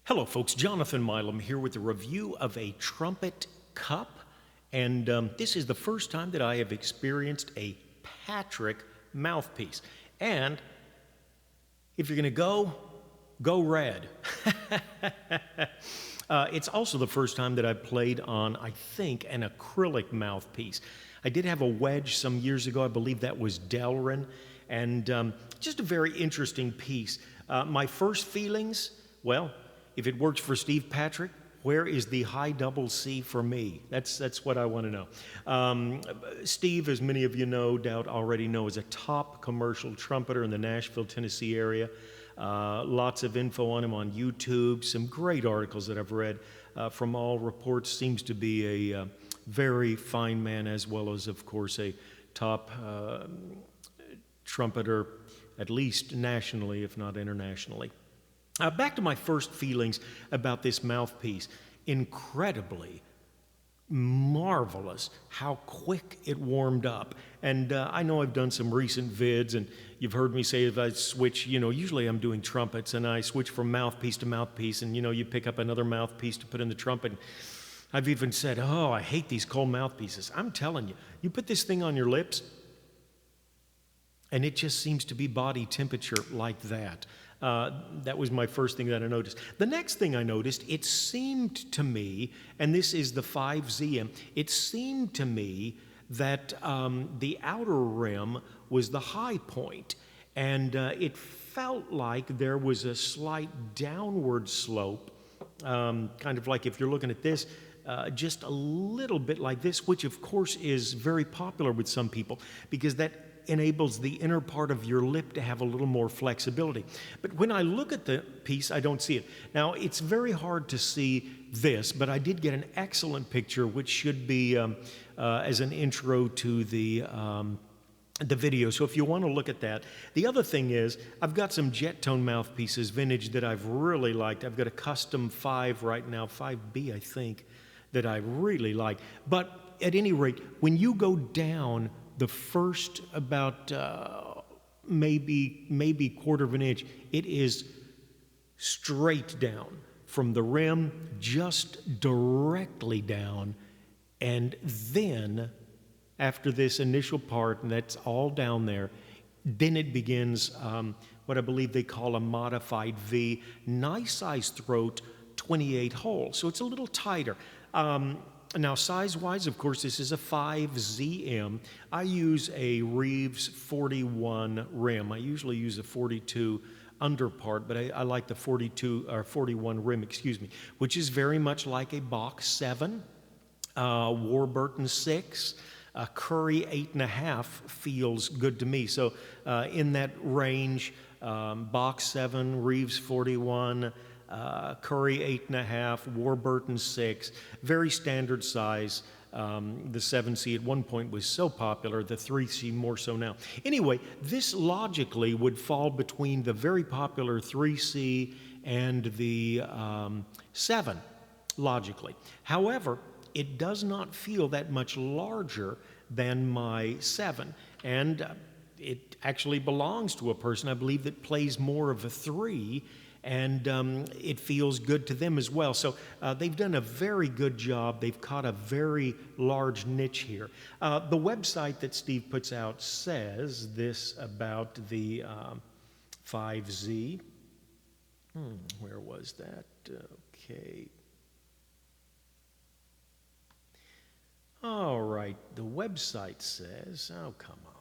Hello folks, Jonathan Milam here with a review of a Trumpet cup, and this is the first time that I have experienced a Patrick mouthpiece. And if you're going to go red. It's also the first time that I've played on, I think, an acrylic mouthpiece. I did have a wedge some years ago, I believe that was Delrin, and just a very interesting piece. My first feelings, well, if it works for Steve Patrick, where is the high double C for me? That's what I want to know. Steve, as many of you no doubt already know, is a top commercial trumpeter in the Nashville, Tennessee area. Lots of info on him on YouTube, some great articles that I've read. From all reports, seems to be a very fine man, as well as, of course, a top trumpeter, at least nationally, if not internationally. Back to my first feelings about this mouthpiece. Incredibly marvelous how quick it warmed up. And I know I've done some recent vids, and you've heard me say if I switch, usually I'm doing trumpets, and I switch from mouthpiece to mouthpiece, and you pick up another mouthpiece to put in the trumpet. I've even said, oh, I hate these cold mouthpieces. I'm telling you, you put this thing on your lips, and it just seems to be body temperature like that. That was my first thing that I noticed. The next thing I noticed, it seemed to me, and this is the 5ZM, it seemed to me that the outer rim was the high point, and it felt like there was a slight downward slope, kind of like if you're looking at this, just a little bit like this, which of course is very popular with some people because that enables the inner part of your lip to have a little more flexibility. But when I look at the piece, I don't see it. Now, it's very hard to see this, but I did get an excellent picture, which should be as an intro to the video. So if you want to look at that. The other thing is, I've got some jet tone mouthpieces, vintage, that I've really liked. I've got a custom 5 right now, 5B, I think, that I really like. But at any rate, when you go down the first about maybe quarter of an inch, it is straight down from the rim, just directly down. And then after this initial part, and that's all down there, then it begins what I believe they call a modified V. Nice size throat, 28 holes, so it's a little tighter. Now, size-wise, of course, this is a 5ZM. I use a Reeves 41 rim. I usually use a 42 under part, but I like the 41 rim, which is very much like a Bach 7, Warburton 6, Curry 8.5 feels good to me. So in that range, Bach 7, Reeves 41, Curry 8.5, Warburton 6, very standard size. The 7C at one point was so popular, the 3C more so now. Anyway, this logically would fall between the very popular 3C and the 7, logically. However, it does not feel that much larger than my 7, and it actually belongs to a person, I believe, that plays more of a 3, and it feels good to them as well. So they've done a very good job. They've caught a very large niche here. The website that Steve puts out says this about the 5Z. Where was that? Okay. All right, the website says, oh, come on.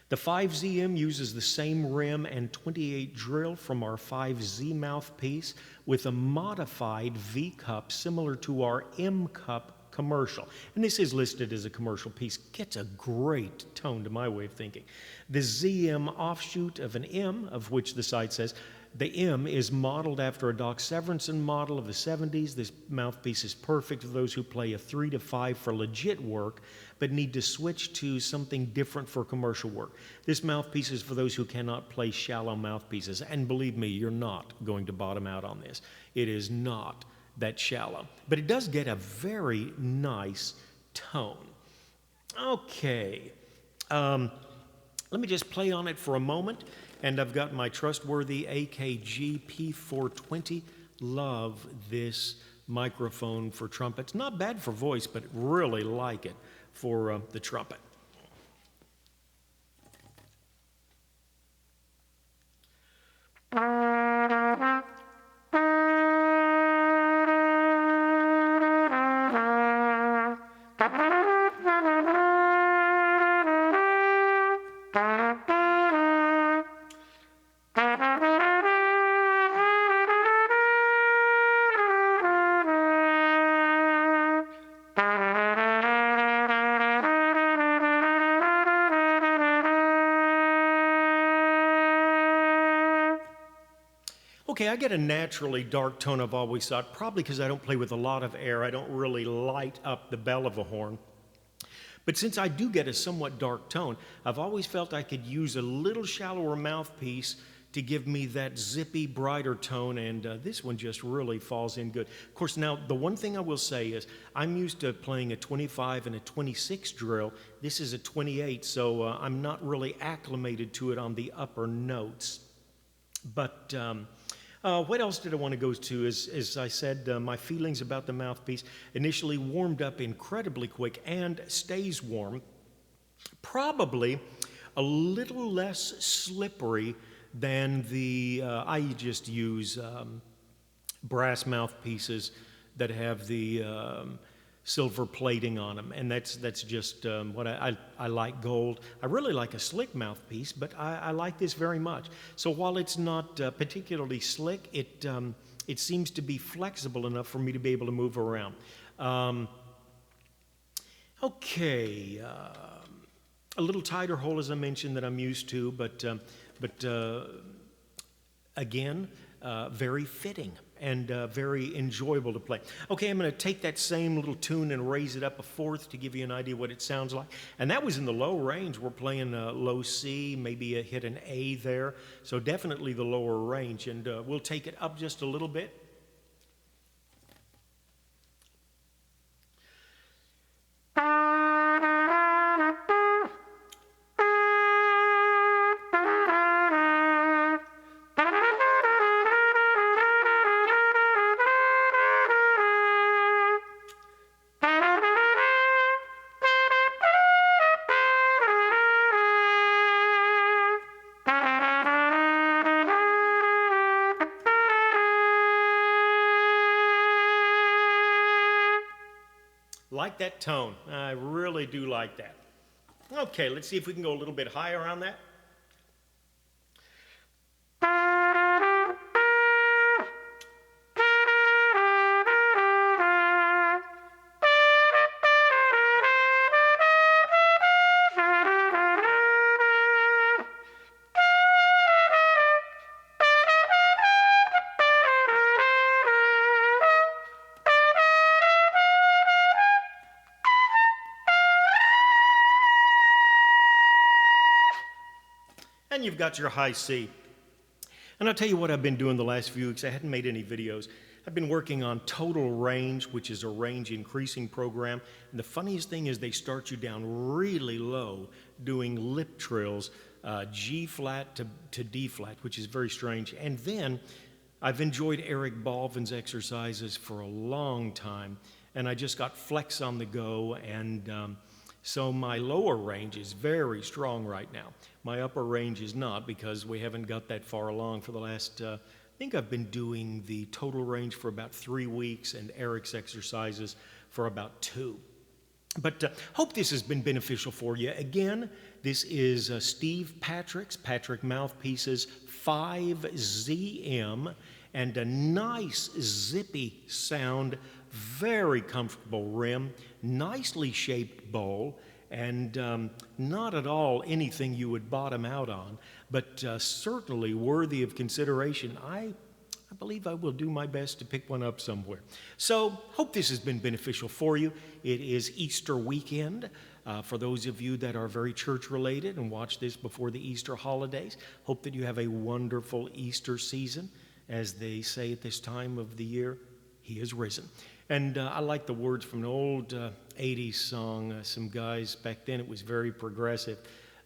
The 5ZM uses the same rim and 28 drill from our 5Z mouthpiece with a modified V cup similar to our M cup commercial. And this is listed as a commercial piece. Gets a great tone to my way of thinking. The ZM offshoot of an M, of which the site says, the M is modeled after a Doc Severinsen model of the 70s. This mouthpiece is perfect for those who play a 3 to 5 for legit work, but need to switch to something different for commercial work. This mouthpiece is for those who cannot play shallow mouthpieces. And believe me, you're not going to bottom out on this. It is not that shallow. But it does get a very nice tone. Okay. Let me just play on it for a moment. And I've got my trustworthy AKG P420. Love this microphone for trumpets. Not bad for voice, but really like it for the trumpet. Okay, I get a naturally dark tone, I've always thought, probably because I don't play with a lot of air. I don't really light up the bell of a horn. But since I do get a somewhat dark tone, I've always felt I could use a little shallower mouthpiece to give me that zippy, brighter tone, and this one just really falls in good. Of course, now, the one thing I will say is I'm used to playing a 25 and a 26 drill. This is a 28, so I'm not really acclimated to it on the upper notes. But what else did I want to go to? As I said, my feelings about the mouthpiece initially warmed up incredibly quick and stays warm. Probably a little less slippery than the, I just use brass mouthpieces that have the silver plating on them, and that's just what I like gold. I really like a slick mouthpiece, but I like this very much. So while it's not particularly slick, it seems to be flexible enough for me to be able to move around. Okay, a little tighter hole, as I mentioned, that I'm used to, but again, very fitting and very enjoyable to play. Okay, I'm going to take that same little tune and raise it up a fourth to give you an idea what it sounds like. And that was in the low range. We're playing low C, maybe hit an A there. So definitely the lower range. And we'll take it up just a little bit. Like that tone. I really do like that. Okay, let's see if we can go a little bit higher on that. And you've got your high C. And I'll tell you what I've been doing the last few weeks. I hadn't made any videos. I've been working on Total Range, which is a range increasing program. And the funniest thing is they start you down really low doing lip trills, G flat to D flat, which is very strange. And then I've enjoyed Eric Balvin's exercises for a long time. And I just got flex on the go, and so my lower range is very strong right now. My upper range is not, because we haven't got that far along for the last, I think I've been doing the Total Range for about 3 weeks and Eric's exercises for about 2. But hope this has been beneficial for you. Again, this is Steve Patrick Mouthpieces 5ZM, and a nice zippy sound, very comfortable rim, nicely shaped bowl, and not at all anything you would bottom out on, but certainly worthy of consideration. I believe I will do my best to pick one up somewhere. So, hope this has been beneficial for you. It is Easter weekend. For those of you that are very church-related and watch this before the Easter holidays, hope that you have a wonderful Easter season. As they say at this time of the year, He is risen. And I like the words from an old 80s song. Some guys back then, it was very progressive.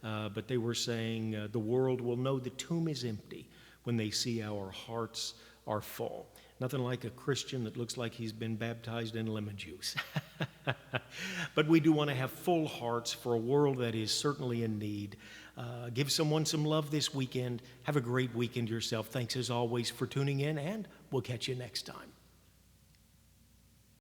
but they were saying the world will know the tomb is empty when they see our hearts are full. Nothing like a Christian that looks like he's been baptized in lemon juice. But we do want to have full hearts for a world that is certainly in need. Give someone some love this weekend. Have a great weekend yourself. Thanks as always for tuning in, and we'll catch you next time.